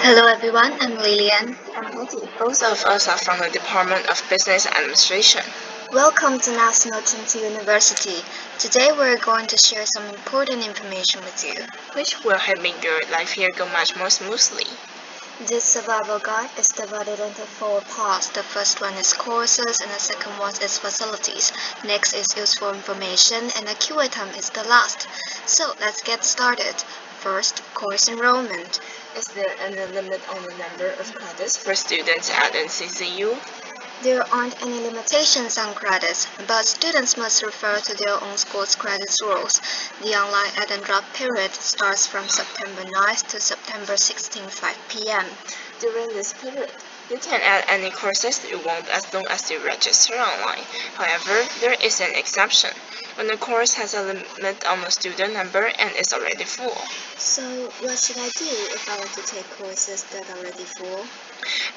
Hello everyone, I'm Lilian. I'm Hetty. Both of us are from the Department of Business Administration. Welcome to National Tsinghua University. Today we're going to share some important information with you, which will help make your life here go much more smoothly. This survival guide is divided into 4 parts. The first one is courses and the second one is facilities. Next is useful information and the QA time is the last. So let's get started. First, course enrollment. Is there any limit on the number of credits for students at NCCU? There aren't any limitations on credits, but students must refer to their own school's credits rules. The online add and drop period starts from September 9th to September 16th, 5 p.m. During this period, you can add any courses you want as long as you register online. However, there is an exception when the course has a limit on the student number and is already full. So, what should I do if I want to take courses that are already full?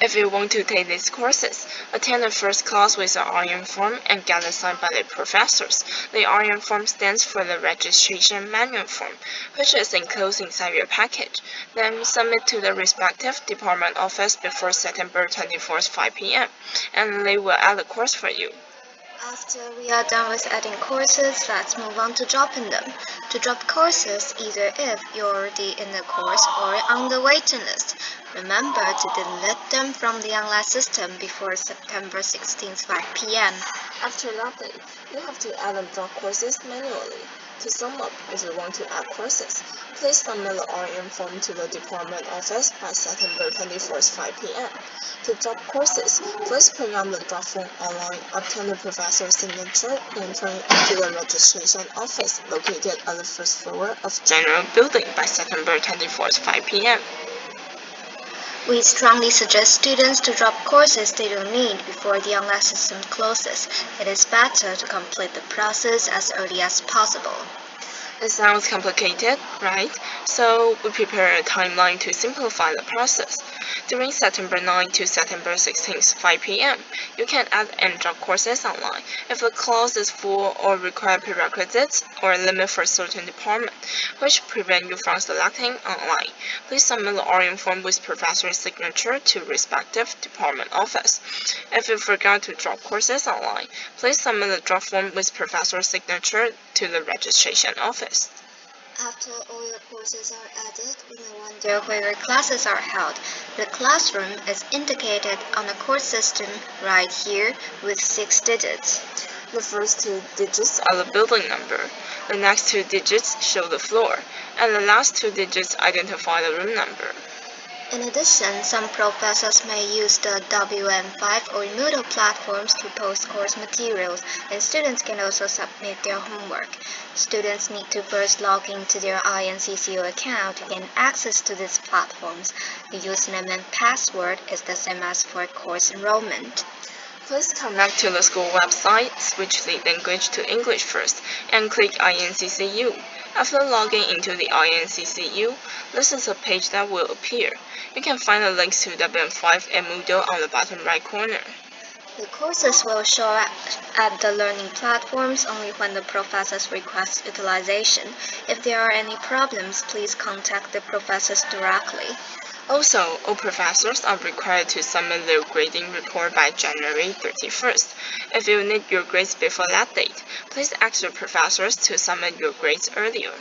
If you want to take these courses, attend the first class with the RN form and get assigned by the professors. The RN form stands for the registration manual form, which is enclosed inside your package. Then submit to the respective department office before September 24th, 5 p.m., and they will add the course for you. After we are done with adding courses, let's move on to dropping them. To drop courses, either if you're already in the course or on the waiting list. Remember to delete them from the online system before September 16th, 5 p.m. After that date, you have to add and drop courses manually. To sum up, if you want to add courses, please submit the RN form to the department office by September 24th, 5 p.m. To drop courses, please print out the drop form online, obtain the professor's signature, and turn it into the registration office located on the first floor of General Building by September 24th, 5 p.m. We strongly suggest students to drop courses they don't need before the online system closes. It is better to complete the process as early as possible. It sounds complicated, right? So we prepare a timeline to simplify the process. During September 9 to September 16, 5 p.m., you can add and drop courses online. If the class is full or require prerequisites or a limit for a certain department, which prevent you from selecting online, please submit the RN form with professor's signature to respective department office. If you forgot to drop courses online, please submit the drop form with professor's signature to the registration office. After all your courses are added, you may wonder where your classes are held. The classroom is indicated on the course system right here with 6 digits. The first 2 digits are the building number, the next 2 digits show the floor, and the last 2 digits identify the room number. In addition, some professors may use the WM5 or Moodle platforms to post course materials, and students can also submit their homework. Students need to first log into their NCCUC account to gain access to these platforms. The username and password is the same as for course enrollment. Please connect to the school website, switch the language to English first, and click NCCU. After logging into the NCCU, this is a page that will appear. You can find the links to WM5 and Moodle on the bottom right corner. The courses will show up at the learning platforms only when the professors request utilization. If there are any problems, please contact the professors directly. Also, all professors are required to submit their grading report by January 31st. If you need your grades before that date, please ask your professors to submit your grades earlier.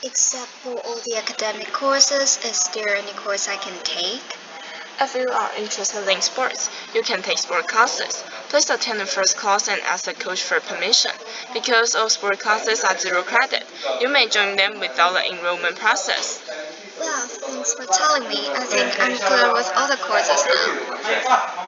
Except for all the academic courses, is there any course I can take? If you are interested in sports, you can take sport classes. Please attend the first class and ask the coach for permission. Because all sport classes are 0 credit, you may join them without the enrollment process. Well, thanks for telling me. I think I'm clear with all the courses now.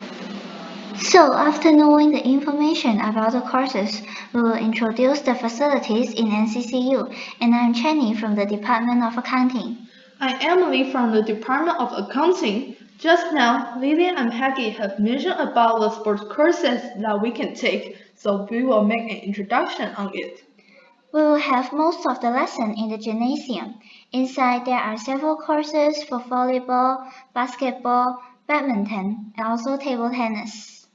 So, after knowing the information about the courses, we will introduce the facilities in NCCU, and I'm Chenny from the Department of Accounting. I'm Emily from the Department of Accounting. Just now, Lilian and Peggy have mentioned about the sports courses that we can take, so we will make an introduction on it. We will have most of the lesson in the gymnasium. Inside there are several courses for volleyball, basketball, badminton, and also table tennis.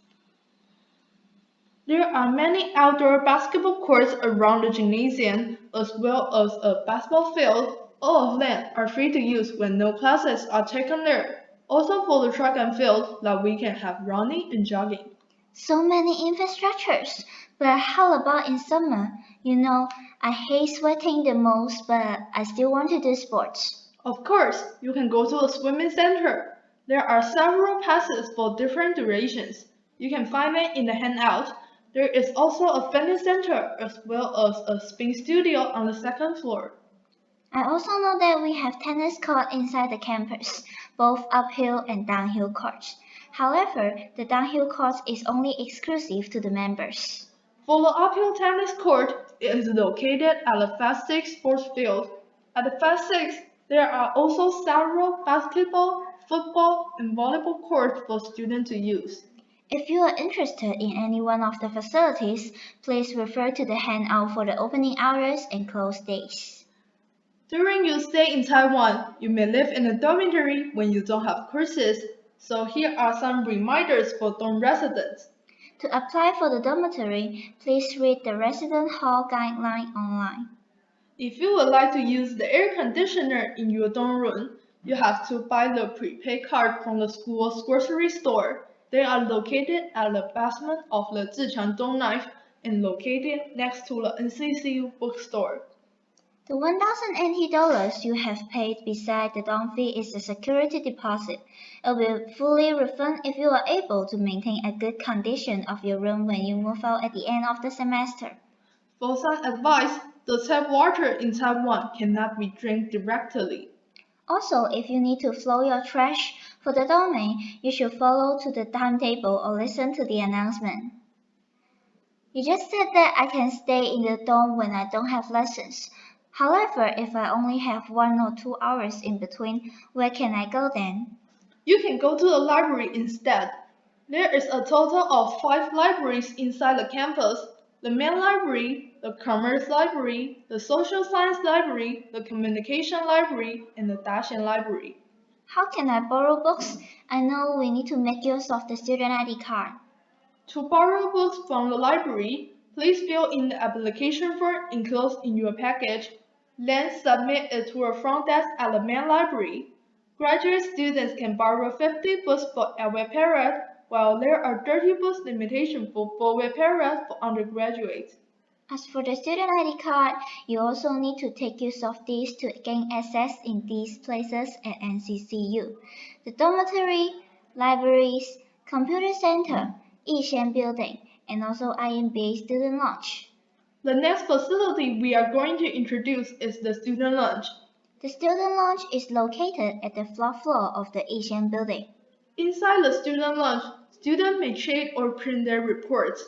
There are many outdoor basketball courts around the gymnasium, as well as a basketball field. All of them are free to use when no classes are taken there. Also for the track and field that we can have running and jogging. So many infrastructures. But how about in summer? I hate sweating the most, but I still want to do sports. Of course, you can go to a swimming center. There are several passes for different durations. You can find them in the handout. There is also a fitness center as well as a spin studio on the second floor. I also know that we have tennis court inside the campus, both uphill and downhill courts. However, the downhill courts is only exclusive to the members. For the uphill tennis court, it is located at the Fast 6 sports field. At the Fast 6, there are also several basketball, football, and volleyball courts for students to use. If you are interested in any one of the facilities, please refer to the handout for the opening hours and close days. During your stay in Taiwan, you may live in a dormitory when you don't have courses, so here are some reminders for dorm residents. To apply for the dormitory, please read the resident hall guideline online. If you would like to use the air conditioner in your dorm room, you have to buy the prepaid card from the school's grocery store. They are located at the basement of the Zhichang Dong Knife and located next to the NCCU bookstore. The 1,000 NT dollars you have paid beside the dorm fee is a security deposit. It will fully refund if you are able to maintain a good condition of your room when you move out at the end of the semester. For some advice, the tap water in Taiwan cannot be drank directly. Also, if you need to flow your trash for the domain, you should follow to the timetable or listen to the announcement. You just said that I can stay in the dorm when I don't have lessons. However, if I only have 1 or 2 hours in between, where can I go then? You can go to the library instead. There is a total of 5 libraries inside the campus: the main library, the commerce library, the social science library, the communication library, and the Daxian library. How can I borrow books? I know we need to make use of the student ID card. To borrow books from the library, please fill in the application form enclosed in your package, then submit it to a front desk at the main library. Graduate students can borrow 50 books for every period, while there are 30 books limitation for 4-week periods for undergraduates. As for the student ID card, you also need to take use of these to gain access in these places at NCCU. The dormitory, libraries, computer center, Yishan building, and also IMBA student lodge. The next facility we are going to introduce is the student lounge. The student lounge is located at the fourth floor of the Yishan building. Inside the student lounge, students may check or print their reports.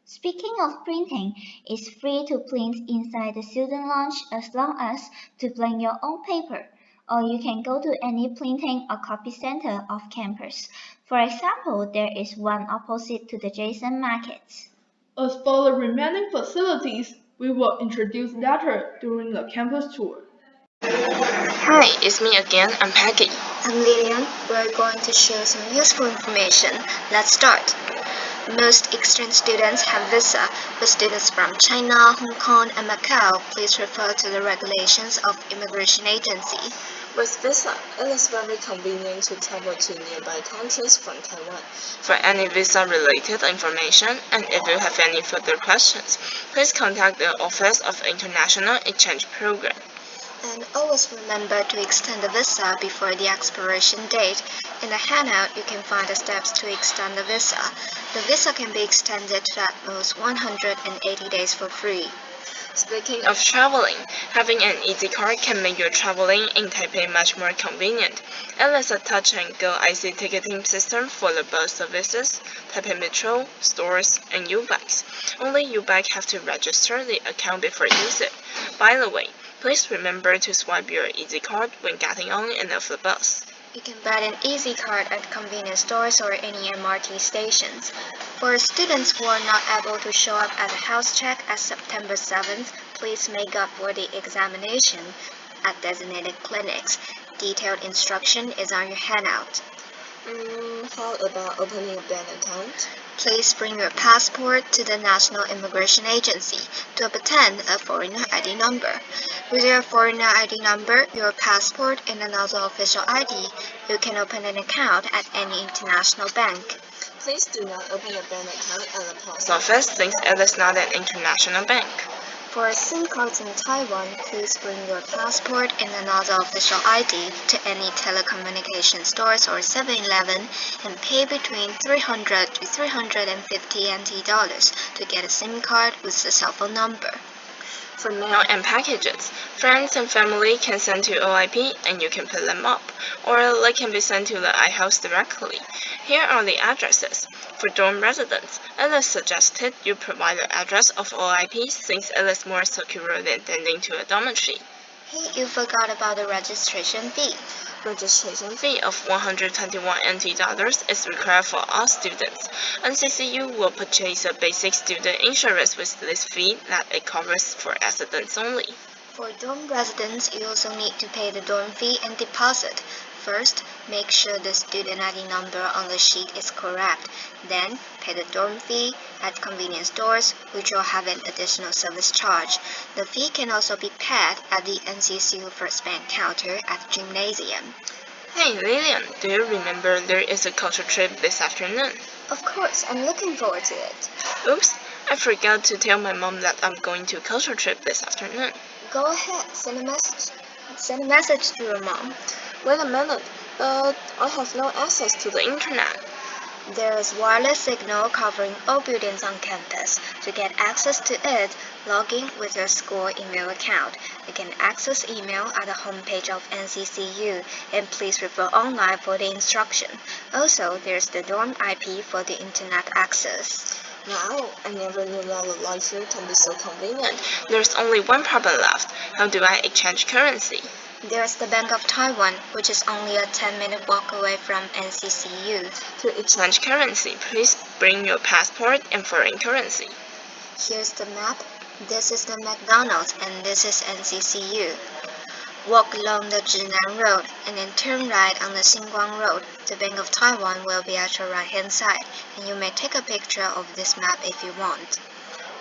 Speaking of printing, it's free to print inside the student lounge as long as to blank your own paper, or you can go to any printing or copy center off campus. For example, there is one opposite to the Jason Market. As for the remaining facilities, we will introduce later during the campus tour. Hi, it's me again. I'm Peggy. I'm Lillian. We're going to share some useful information. Let's start. Most exchange students have visa. For students from China, Hong Kong, and Macau, please refer to the regulations of Immigration Agency. With visa, it is very convenient to travel to nearby countries from Taiwan. For any visa-related information, and if you have any further questions, please contact the Office of International Exchange Program. And always remember to extend the visa before the expiration date. In the handout, you can find the steps to extend the visa. The visa can be extended to at most 180 days for free. Speaking of traveling, having an easy card can make your traveling in Taipei much more convenient. It is a touch-and-go IC ticketing system for the bus services, Taipei Metro, stores, and U-Bikes. Only U-Bike have to register the account before use it. By the way, please remember to swipe your Easy Card when getting on and off the bus. You can buy an Easy Card at convenience stores or any MRT stations. For students who are not able to show up at the house check at September 7th, please make up for the examination at designated clinics. Detailed instruction is on your handout. How about opening a bank account? Please bring your passport to the National Immigration Agency to obtain a foreigner ID number. With your foreigner ID number, your passport, and another official ID, you can open an account at any international bank. Please do not open a bank account at the post office since it is not an international bank. For SIM cards in Taiwan, please bring your passport and another official ID to any telecommunication stores or 7-Eleven and pay between 300 to 350 NT dollars to get a SIM card with the cell phone number. For mail and packages, friends and family can send to OIP and you can pick them up, or they can be sent to the iHouse directly. Here are the addresses. For dorm residents, it is suggested you provide the address of OIP since it is more secure than sending to a dormitory. Hey, you forgot about the registration fee. Registration fee of 121 NT dollars is required for all students. NCCU will purchase a basic student insurance with this fee that it covers for accidents only. For dorm residents, you also need to pay the dorm fee and deposit. First, make sure the student ID number on the sheet is correct. Then, pay the dorm fee at convenience stores, which will have an additional service charge. The fee can also be paid at the NCCU First Bank counter at the gymnasium. Hey Lillian, do you remember there is a culture trip this afternoon? Of course, I'm looking forward to it. Oops, I forgot to tell my mom that I'm going to culture trip this afternoon. Go ahead, send a message. Send a message to your mom. Wait a minute, but I have no access to the internet. There is wireless signal covering all buildings on campus. To get access to it, log in with your school email account. You can access email at the homepage of NCCU, and please refer online for the instruction. Also, there's the dorm IP for the internet access. Wow, I never knew that the life here can be so convenient. There's only one problem left. How do I exchange currency? There's the Bank of Taiwan, which is only a 10-minute walk away from NCCU. To exchange currency, please bring your passport and foreign currency. Here's the map. This is the McDonald's and this is NCCU. Walk along the Zhinan Road and then turn right on the Xinguang Road. The Bank of Taiwan will be at your right-hand side, and you may take a picture of this map if you want.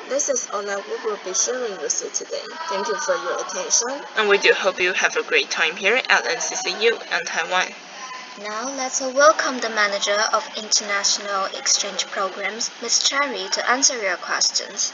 This is all that we will be sharing with you today. Thank you for your attention, and we do hope you have a great time here at NCCU and Taiwan. Now let's welcome the Manager of International Exchange Programs, Ms. Cherry, to answer your questions.